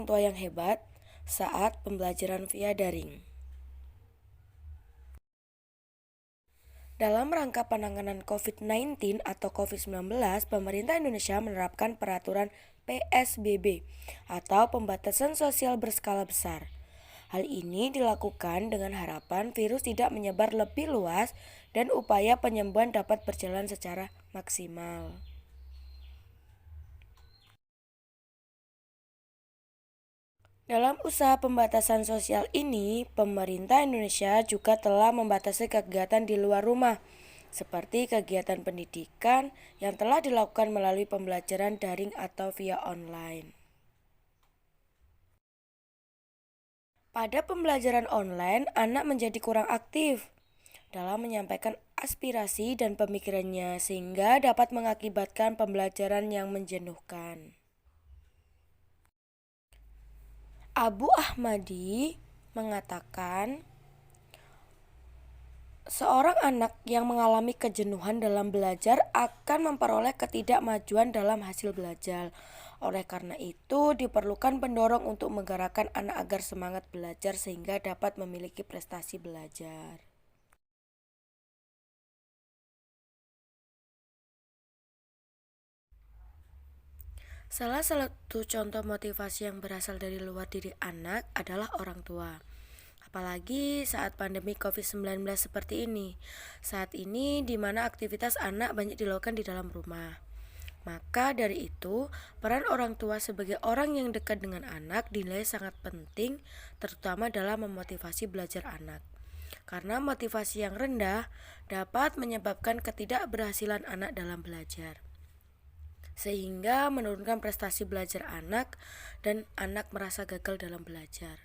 orang tua yang hebat saat pembelajaran via daring. Dalam rangka penanganan COVID-19 atau COVID-19, pemerintah Indonesia menerapkan peraturan PSBB atau pembatasan sosial berskala besar. Hal ini dilakukan dengan harapan virus tidak menyebar lebih luas dan upaya penyembuhan dapat berjalan secara maksimal. Dalam usaha pembatasan sosial ini, pemerintah Indonesia juga telah membatasi kegiatan di luar rumah, seperti kegiatan pendidikan yang telah dilakukan melalui pembelajaran daring atau via online. Pada pembelajaran online, anak menjadi kurang aktif dalam menyampaikan aspirasi dan pemikirannya sehingga dapat mengakibatkan pembelajaran yang menjenuhkan. Abu Ahmadi mengatakan, seorang anak yang mengalami kejenuhan dalam belajar akan memperoleh ketidakmajuan dalam hasil belajar. Oleh karena itu, diperlukan pendorong untuk menggerakkan anak agar semangat belajar sehingga dapat memiliki prestasi belajar. Salah satu contoh motivasi yang berasal dari luar diri anak adalah orang tua. Apalagi saat pandemi COVID-19 seperti ini. Saat ini di mana aktivitas anak banyak dilakukan di dalam rumah. Maka dari itu, peran orang tua sebagai orang yang dekat dengan anak dinilai sangat penting, terutama dalam memotivasi belajar anak. Karena motivasi yang rendah dapat menyebabkan ketidakberhasilan anak dalam belajar, sehingga menurunkan prestasi belajar anak dan anak merasa gagal dalam belajar.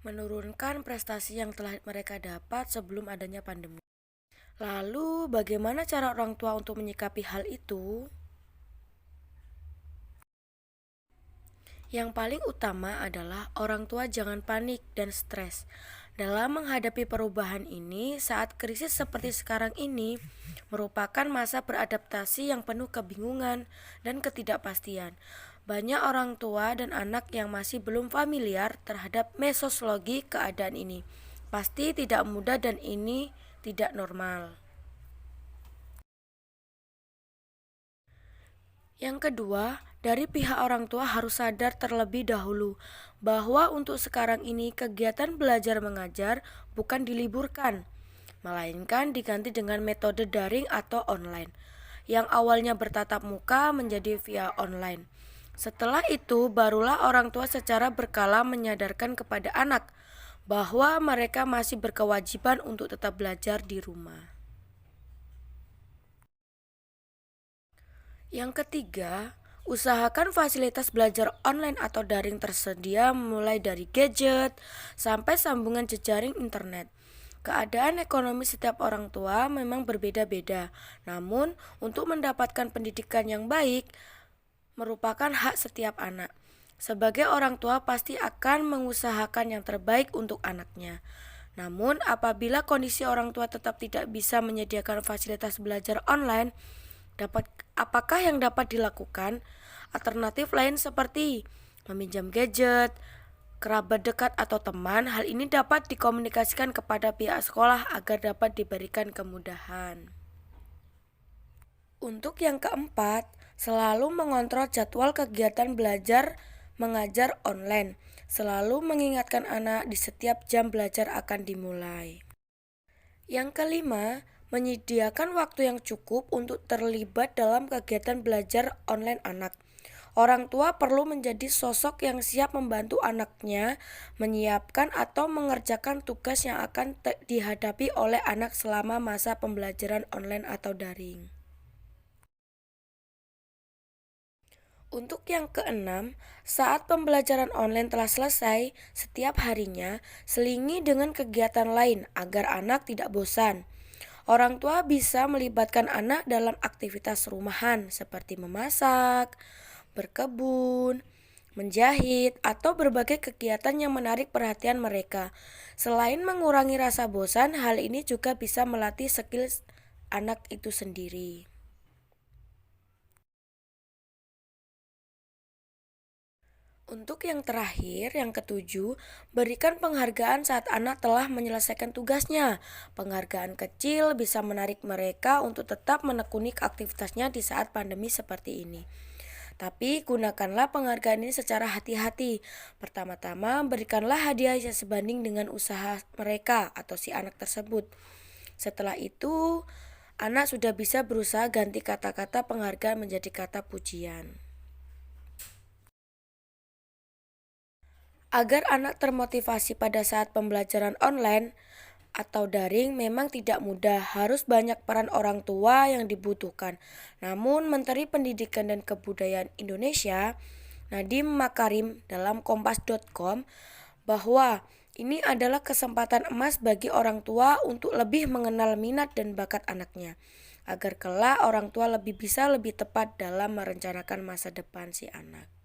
Menurunkan prestasi yang telah mereka dapat sebelum adanya pandemi. Lalu, bagaimana cara orang tua untuk menyikapi hal itu? Yang paling utama adalah orang tua jangan panik dan stres. Dalam menghadapi perubahan ini, saat krisis seperti sekarang ini merupakan masa beradaptasi yang penuh kebingungan dan ketidakpastian. Banyak orang tua dan anak yang masih belum familiar terhadap mesoslogi keadaan ini. Pasti tidak mudah dan ini tidak normal. Yang kedua, dari pihak orang tua harus sadar terlebih dahulu bahwa untuk sekarang ini kegiatan belajar mengajar bukan diliburkan, melainkan diganti dengan metode daring atau online, yang awalnya bertatap muka menjadi via online. Setelah itu, barulah orang tua secara berkala menyadarkan kepada anak bahwa mereka masih berkewajiban untuk tetap belajar di rumah. Yang ketiga, usahakan fasilitas belajar online atau daring tersedia mulai dari gadget sampai sambungan jejaring internet. Keadaan ekonomi setiap orang tua memang berbeda-beda. Namun, untuk mendapatkan pendidikan yang baik merupakan hak setiap anak. Sebagai orang tua pasti akan mengusahakan yang terbaik untuk anaknya. Namun, apabila kondisi orang tua tetap tidak bisa menyediakan fasilitas belajar online, apakah yang dapat dilakukan? Alternatif lain seperti meminjam gadget, kerabat dekat atau teman. Hal ini dapat dikomunikasikan kepada pihak sekolah agar dapat diberikan kemudahan. Untuk yang keempat, selalu mengontrol jadwal kegiatan belajar mengajar online. Selalu mengingatkan anak di setiap jam belajar akan dimulai. Yang kelima, menyediakan waktu yang cukup untuk terlibat dalam kegiatan belajar online anak. Orang tua perlu menjadi sosok yang siap membantu anaknya menyiapkan atau mengerjakan tugas yang akan dihadapi oleh anak selama masa pembelajaran online atau daring. Untuk yang keenam, saat pembelajaran online telah selesai, setiap harinya selingi dengan kegiatan lain agar anak tidak bosan. Orang tua bisa melibatkan anak dalam aktivitas rumahan seperti memasak, berkebun, menjahit, atau berbagai kegiatan yang menarik perhatian mereka. Selain mengurangi rasa bosan, hal ini juga bisa melatih skill anak itu sendiri. Untuk yang terakhir, yang ketujuh, berikan penghargaan saat anak telah menyelesaikan tugasnya. Penghargaan kecil bisa menarik mereka untuk tetap menekuni aktivitasnya di saat pandemi seperti ini. Tapi gunakanlah penghargaan ini secara hati-hati. Pertama-tama, berikanlah hadiah yang sebanding dengan usaha mereka atau si anak tersebut. Setelah itu, anak sudah bisa berusaha ganti kata-kata penghargaan menjadi kata pujian. Agar anak termotivasi pada saat pembelajaran online atau daring memang tidak mudah, harus banyak peran orang tua yang dibutuhkan. Namun, Menteri Pendidikan dan Kebudayaan Indonesia, Nadiem Makarim dalam kompas.com bahwa ini adalah kesempatan emas bagi orang tua untuk lebih mengenal minat dan bakat anaknya, agar kelak orang tua lebih tepat dalam merencanakan masa depan si anak.